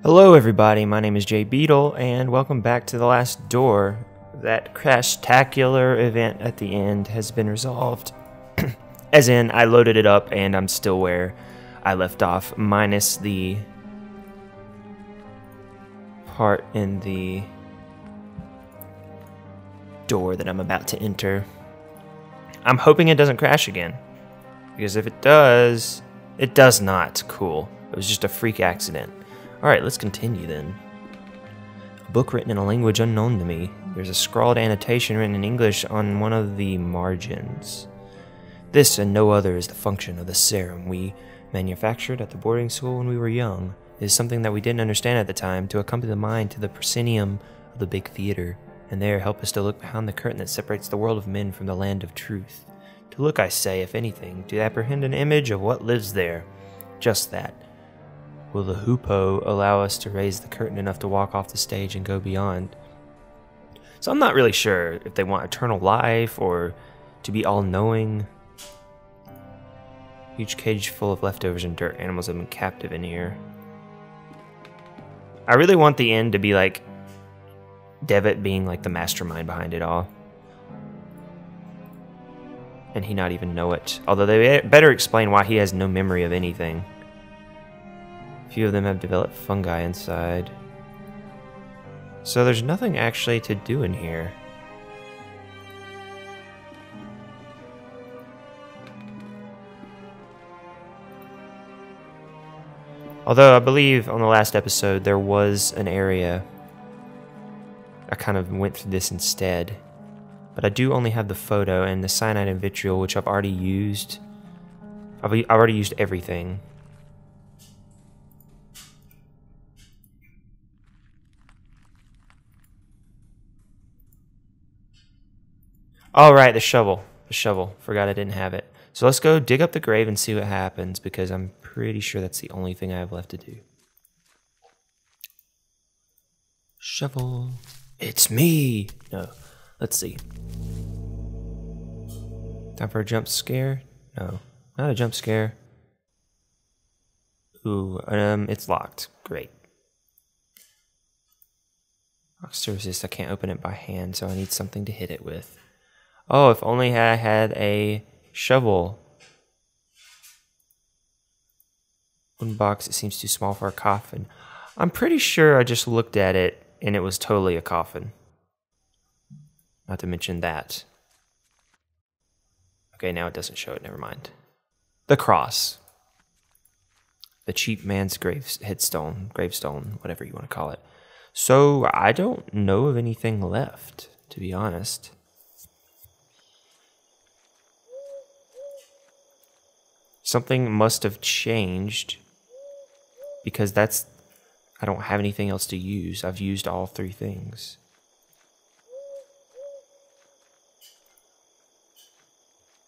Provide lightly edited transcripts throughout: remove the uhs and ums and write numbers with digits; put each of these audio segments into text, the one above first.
Hello everybody, my name is Jay Beetle, and welcome back to The Last Door. That crash-tacular event at the end has been resolved. As in, I loaded it up and I'm still where I left off, minus the part in the door that I'm about to enter. I'm hoping it doesn't crash again, because if it does not. Cool. It was just a freak accident. Alright, let's continue then. A book written in a language unknown to me. There's a scrawled annotation written in English on one of the margins. This and no other is the function of the serum we manufactured at the boarding school when we were young. It is something that we didn't understand at the time, to accompany the mind to the proscenium of the big theater, and there help us to look behind the curtain that separates the world of men from the land of truth. To look, I say, if anything, to apprehend an image of what lives there. Just that. Will the hoopoe allow us to raise the curtain enough to walk off the stage and go beyond? So I'm not really sure if they want eternal life or to be all-knowing. Huge cage full of leftovers and dirt. Animals have been captive in here. I really want the end to be like Devitt being like the mastermind behind it all. And he not even know it. Although they better explain why he has no memory of anything. Few of them have developed fungi inside. So there's nothing actually to do in here. Although I believe on the last episode there was an area. I kind of went through this instead. But I do only have the photo and the cyanide and vitriol, which I've already used. I've already used everything. Alright, the shovel. The shovel. Forgot I didn't have it. So let's go dig up the grave and see what happens, because I'm pretty sure that's the only thing I have left to do. Shovel. It's me! No. Let's see. Time for a jump scare? No. Not a jump scare. Ooh, it's locked. Great. Rock surface, I can't open it by hand, so I need something to hit it with. Oh, if only I had a shovel. One box, it seems too small for a coffin. I'm pretty sure I just looked at it and it was totally a coffin. Not to mention that. Okay, now it doesn't show it, never mind. The cross. The cheap man's gravestone, whatever you want to call it. So, I don't know of anything left, to be honest. Something must have changed, because I don't have anything else to use. I've used all three things.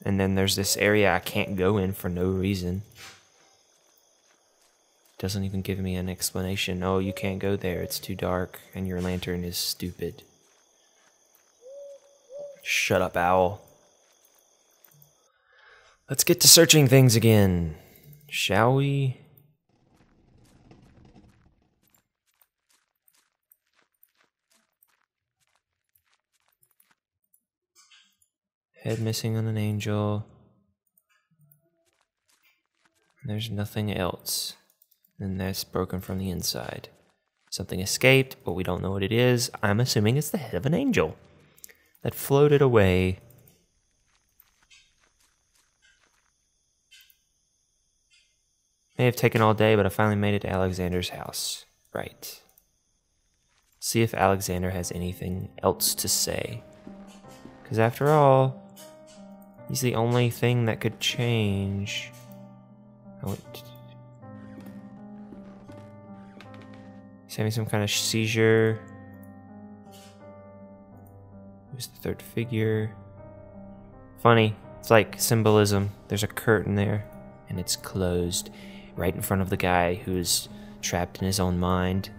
And then there's this area I can't go in for no reason. Doesn't even give me an explanation. Oh, you can't go there, it's too dark, and your lantern is stupid. Shut up, owl. Let's get to searching things again, shall we? Head missing on an angel. There's nothing else. And that's broken from the inside. Something escaped, but we don't know what it is. I'm assuming it's the head of an angel that floated away. May have taken all day, but I finally made it to Alexander's house. Right. See if Alexander has anything else to say. Because after all, he's the only thing that could change. He's having some kind of seizure. Who's the third figure? Funny. It's like symbolism. There's a curtain there, and it's closed. Right in front of the guy who's trapped in his own mind.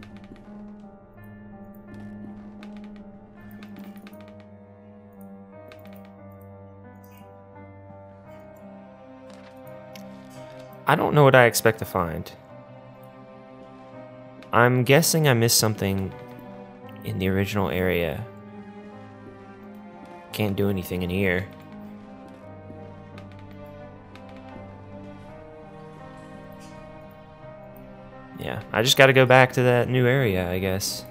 I don't know what I expect to find. I'm guessing I missed something in the original area. Can't do anything in here. Yeah, I just gotta go back to that new area, I guess.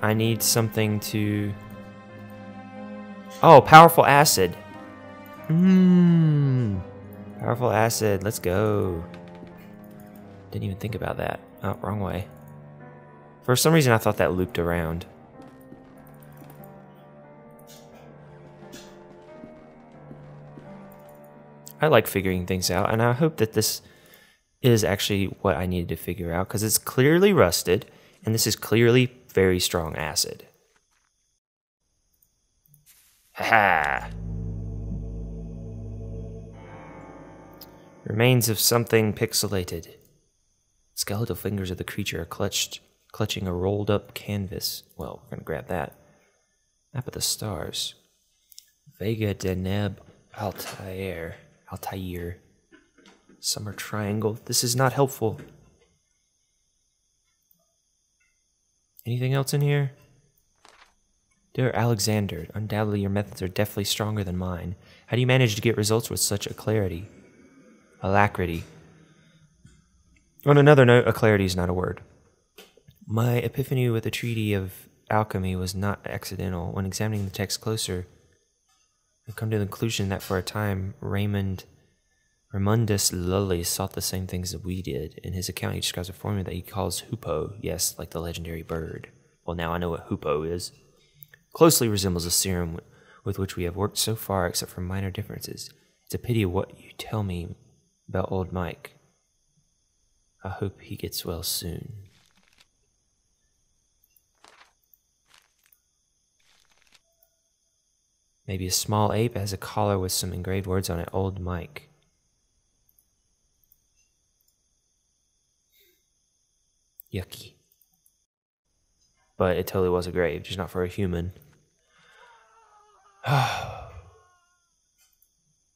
I need something to... Oh, powerful acid. Powerful acid, let's go. Didn't even think about that. Oh, wrong way. For some reason I thought that looped around. I like figuring things out, and I hope that this is actually what I needed to figure out, because it's clearly rusted, and this is clearly very strong acid. Haha! Remains of something pixelated. Skeletal fingers of the creature are clutching a rolled up canvas. Well, we're gonna grab that. Map of the stars. Vega Deneb Altair. Summer triangle. This is not helpful. Anything else in here? Dear Alexander, undoubtedly your methods are definitely stronger than mine. How do you manage to get results with such alacrity? On another note, alacrity is not a word. My epiphany with the treaty of alchemy was not accidental. When examining the text closer, I've come to the conclusion that for a time, Raimundus Lully sought the same things that we did. In his account, he describes a formula that he calls hoopoe. Yes, like the legendary bird. Well, now I know what hoopoe is. Closely resembles a serum with which we have worked so far, except for minor differences. It's a pity what you tell me about old Mike. I hope he gets well soon. Maybe a small ape has a collar with some engraved words on it. Old Mike. Yucky. But it totally was a grave, just not for a human.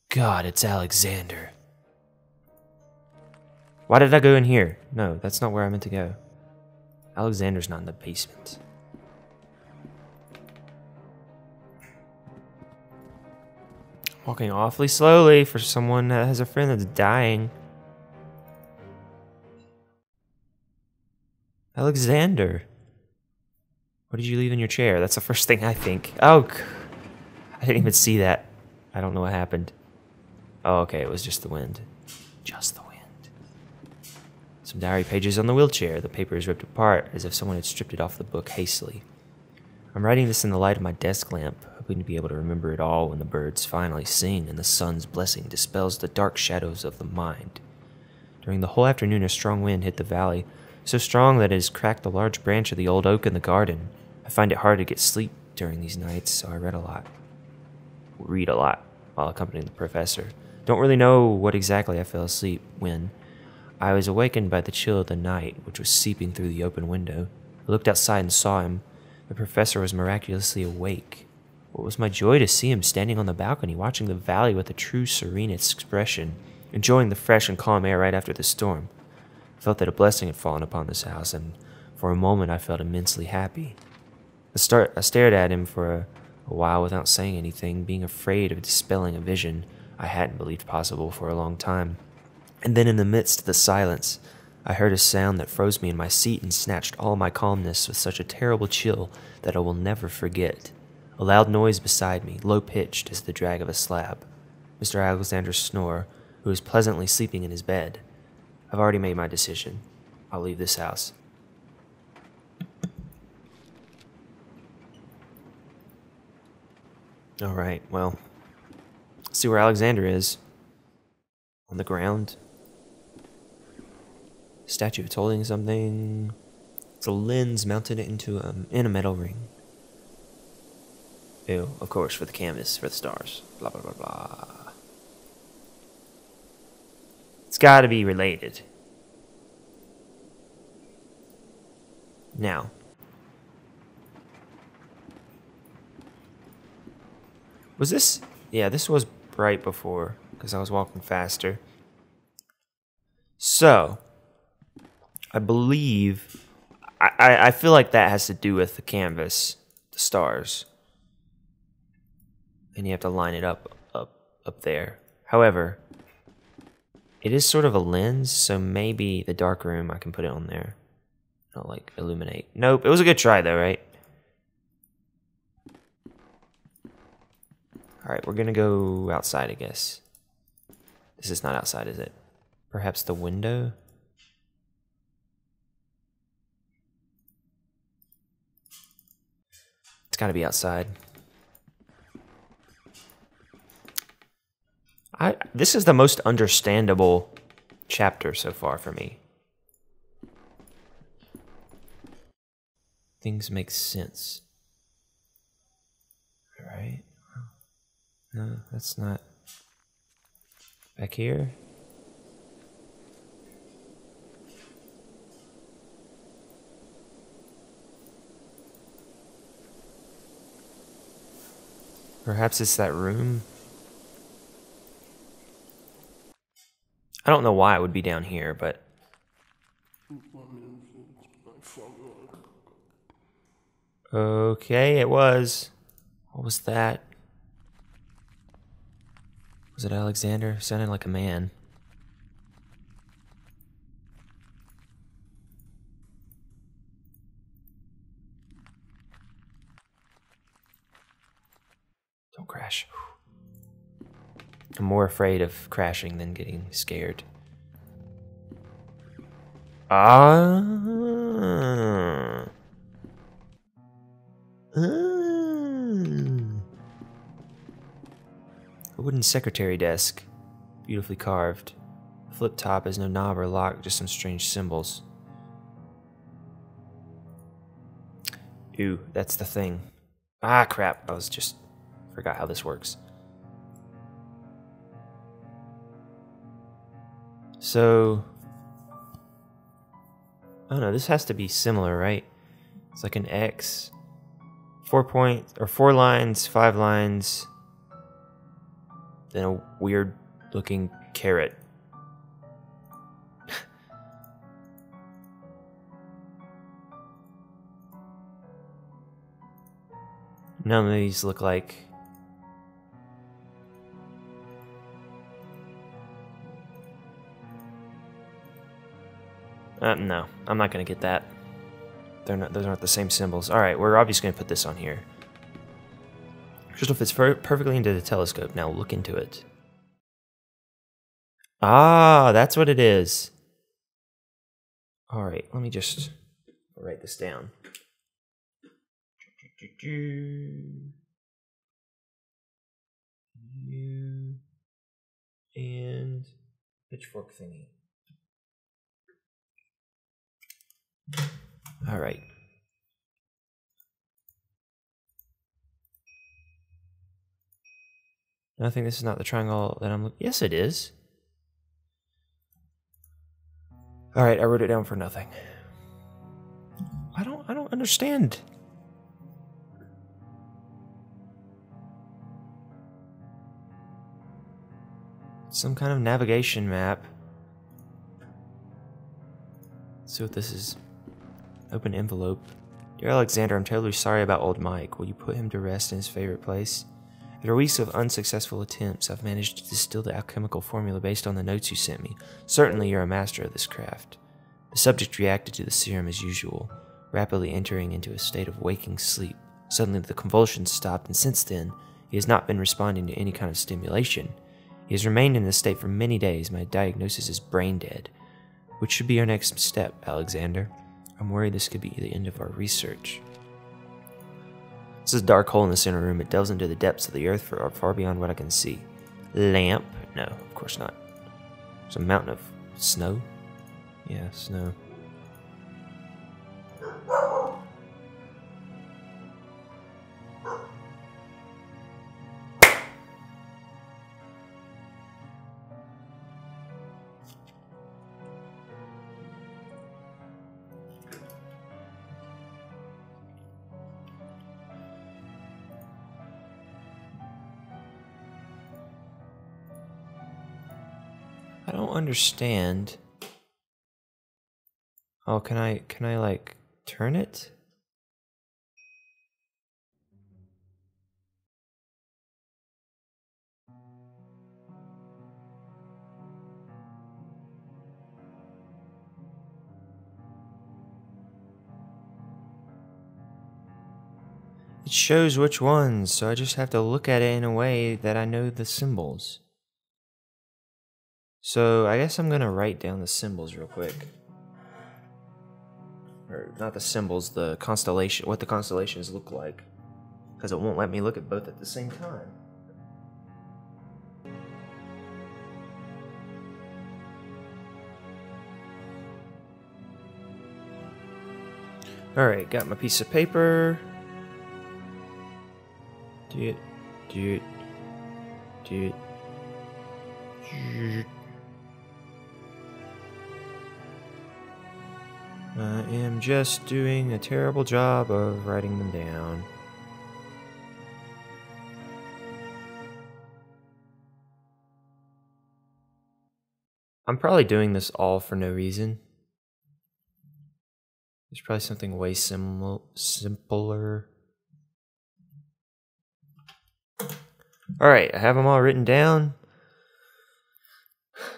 God, it's Alexander. Why did I go in here? No, that's not where I meant to go. Alexander's not in the basement. Walking awfully slowly for someone that has a friend that's dying. Alexander. What did you leave in your chair? That's the first thing I think. Oh, I didn't even see that. I don't know what happened. Oh, okay, it was just the wind. Just the wind. Some diary pages on the wheelchair. The paper is ripped apart, as if someone had stripped it off the book hastily. I'm writing this in the light of my desk lamp, hoping to be able to remember it all when the birds finally sing and the sun's blessing dispels the dark shadows of the mind. During the whole afternoon, a strong wind hit the valley, so strong that it has cracked the large branch of the old oak in the garden. I find it hard to get sleep during these nights, so I read a lot while accompanying the professor. Don't really know what exactly I fell asleep when. I was awakened by the chill of the night, which was seeping through the open window. I looked outside and saw him. The professor was miraculously awake. What was my joy to see him standing on the balcony, watching the valley with a true serene expression, enjoying the fresh and calm air right after the storm. I felt that a blessing had fallen upon this house, and for a moment I felt immensely happy. I stared at him for a while without saying anything, being afraid of dispelling a vision I hadn't believed possible for a long time. And then in the midst of the silence, I heard a sound that froze me in my seat and snatched all my calmness with such a terrible chill that I will never forget. A loud noise beside me, low-pitched as the drag of a slab. Mr. Alexander's snore, who was pleasantly sleeping in his bed. I've already made my decision. I'll leave this house. Alright, well, let's see where Alexander is. On the ground. Statue. It's holding something. It's a lens mounted in a metal ring. Ew, of course, for the canvas, for the stars. Blah, blah, blah, blah. It's gotta be related. Now. Was this? Yeah, this was bright before, because I was walking faster. So, I believe... I feel like that has to do with the canvas, the stars. And you have to line it up there. However, it is sort of a lens, so maybe the dark room, I can put it on there. I'll, like, illuminate. Nope, it was a good try, though, right? Alright, we're gonna go outside, I guess. This is not outside, is it? Perhaps the window? It's gotta be outside. This is the most understandable chapter so far for me. Things make sense. Alright. No, that's not... Back here? Perhaps it's that room? I don't know why it would be down here, but... Okay, it was. What was that? Was it Alexander? Sounded like a man. Don't crash. I'm more afraid of crashing than getting scared. Ah. A wooden secretary desk, beautifully carved. The flip top has no knob or lock, just some strange symbols. Ew, that's the thing. Ah, crap. Forgot how this works. So, oh no, this has to be similar, right? It's like an X. 4 lines, 5 lines, then a weird looking carrot. None of these look like... no, I'm not gonna get that. Those aren't the same symbols. Alright, we're obviously gonna put this on here. Crystal fits perfectly into the telescope. Now look into it. Ah, that's what it is. Alright, let me just write this down. You and pitchfork thingy. Alright. I think this is not the triangle that I'm looking... Yes, it is. Alright, I wrote it down for nothing. I don't understand. Some kind of navigation map. Let's see what this is. Open envelope. Dear Alexander, I'm terribly sorry about old Mike. Will you put him to rest in his favorite place? After weeks of unsuccessful attempts, I've managed to distill the alchemical formula based on the notes you sent me. Certainly you're a master of this craft. The subject reacted to the serum as usual, rapidly entering into a state of waking sleep. Suddenly the convulsions stopped, and since then, he has not been responding to any kind of stimulation. He has remained in this state for many days. My diagnosis is brain dead. Which should be our next step, Alexander? I'm worried this could be the end of our research. This is a dark hole in the center room. It delves into the depths of the earth far beyond what I can see. Lamp? No, of course not. There's a mountain of snow? Yeah, snow. I don't understand. Oh, can I like turn it? It shows which ones, so I just have to look at it in a way that I know the symbols. So I guess I'm gonna write down the symbols real quick. Or not the symbols, the constellation, what the constellations look like. Because it won't let me look at both at the same time. Alright, got my piece of paper. I am just doing a terrible job of writing them down. I'm probably doing this all for no reason. There's probably something way simpler. Alright, I have them all written down.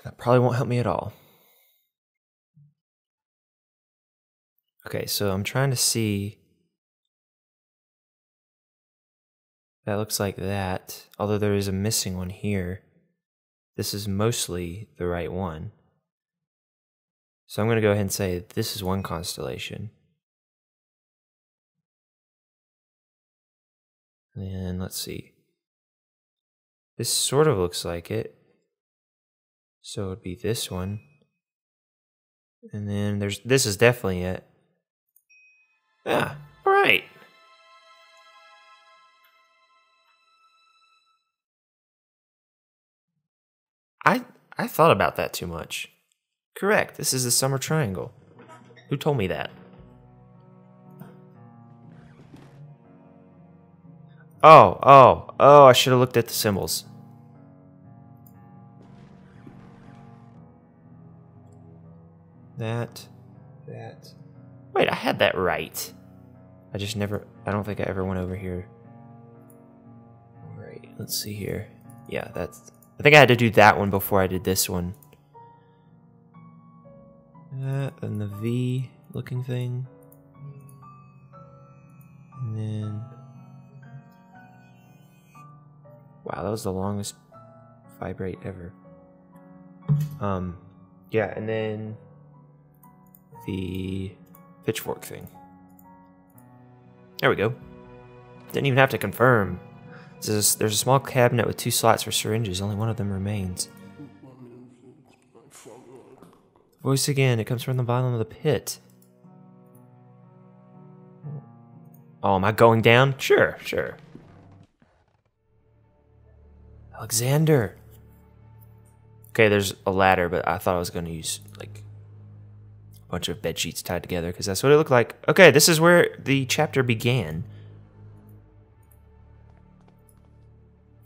That probably won't help me at all. Okay, so I'm trying to see. That looks like that, although there is a missing one here. This is mostly the right one. So I'm going to go ahead and say this is one constellation. And let's see. This sort of looks like it. So it would be this one. And then this is definitely it. Yeah, alright. I thought about that too much. Correct, this is the summer triangle. Who told me that? Oh, I should have looked at the symbols. That. Wait, I had that right. I don't think I ever went over here. Alright, let's see here. Yeah, I think I had to do that one before I did this one. And the V looking thing. And then... Wow, that was the longest vibrate ever. Yeah, and then the pitchfork thing. There we go. Didn't even have to confirm. There's a small cabinet with 2 slots for syringes. Only one of them remains. Voice again. It comes from the bottom of the pit. Oh, am I going down? Sure. Alexander. Okay, there's a ladder, but I thought I was going to use, like, a bunch of bed sheets tied together, because that's what it looked like. Okay, this is where the chapter began.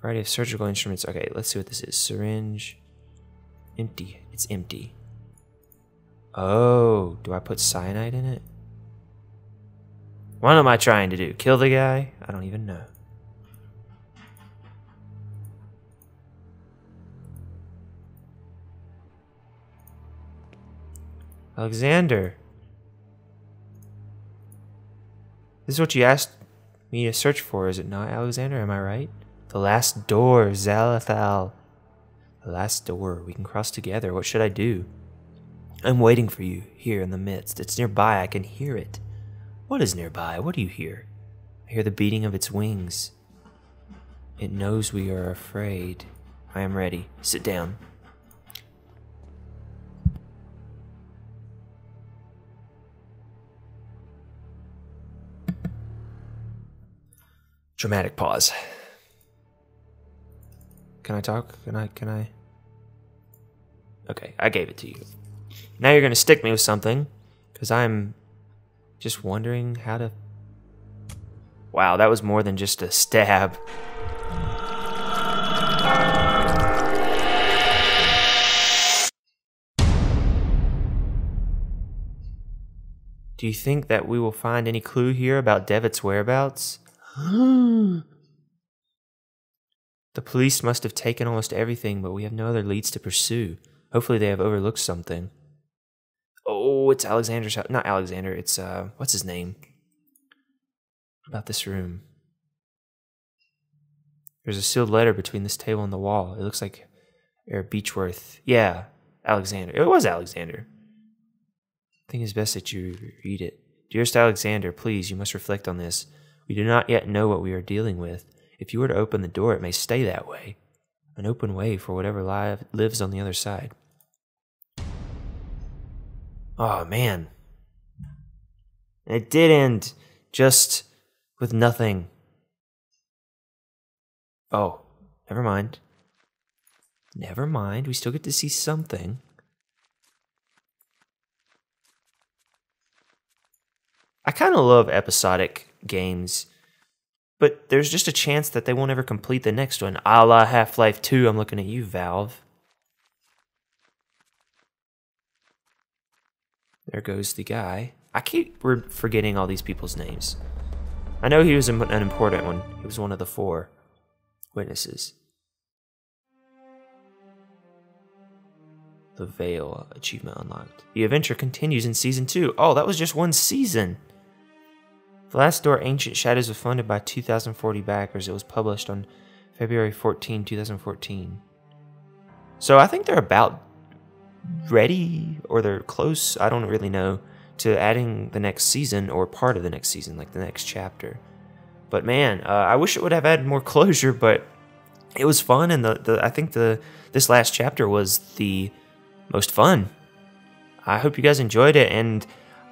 Variety of surgical instruments. Okay, let's see what this is. Syringe. Empty. It's empty. Oh, do I put cyanide in it? What am I trying to do? Kill the guy? I don't even know. Alexander. This is what you asked me to search for, is it not, Alexander? Am I right? The last door, Zalathal. The last door. We can cross together. What should I do? I'm waiting for you, here in the midst. It's nearby. I can hear it. What is nearby? What do you hear? I hear the beating of its wings. It knows we are afraid. I am ready. Sit down. Dramatic pause. Can I talk? Can I? Okay, I gave it to you. Now you're gonna stick me with something, because I'm just wondering how to... Wow, that was more than just a stab. Do you think that we will find any clue here about Devitt's whereabouts? The police must have taken almost everything, but we have no other leads to pursue. Hopefully they have overlooked something. Oh, it's Alexander's house. Not Alexander, it's, what's his name? What about this room? There's a sealed letter between this table and the wall. It looks like Beechworth. Yeah, Alexander. It was Alexander. I think it's best that you read it. Dearest Alexander, please, you must reflect on this. We do not yet know what we are dealing with. If you were to open the door, it may stay that way. An open way for whatever lives on the other side. Oh, man. It did end just with nothing. Oh, never mind. Never mind. We still get to see something. I kind of love episodic games, but there's just a chance that they won't ever complete the next one. A la Half-Life 2, I'm looking at you, Valve. There goes the guy. I keep forgetting all these people's names. I know he was an important one. He was one of the 4 witnesses. The Veil achievement unlocked. The adventure continues in Season 2. Oh, that was just one season. The Last Door Ancient Shadows was funded by 2040 backers. It was published on February 14, 2014. So I think they're about ready, or they're close, I don't really know, to adding the next season or part of the next season, like the next chapter. But man, I wish it would have added more closure, but it was fun, and I think this last chapter was the most fun. I hope you guys enjoyed it, and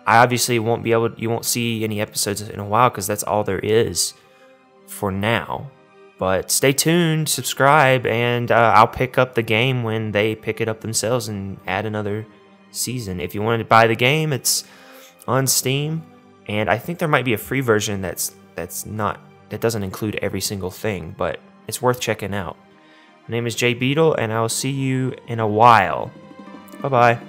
I obviously you won't see any episodes in a while because that's all there is for now. But stay tuned, subscribe, and I'll pick up the game when they pick it up themselves and add another season. If you want to buy the game, it's on Steam, and I think there might be a free version that doesn't include every single thing, but it's worth checking out. My name is Jay Beetle, and I'll see you in a while. Bye-bye.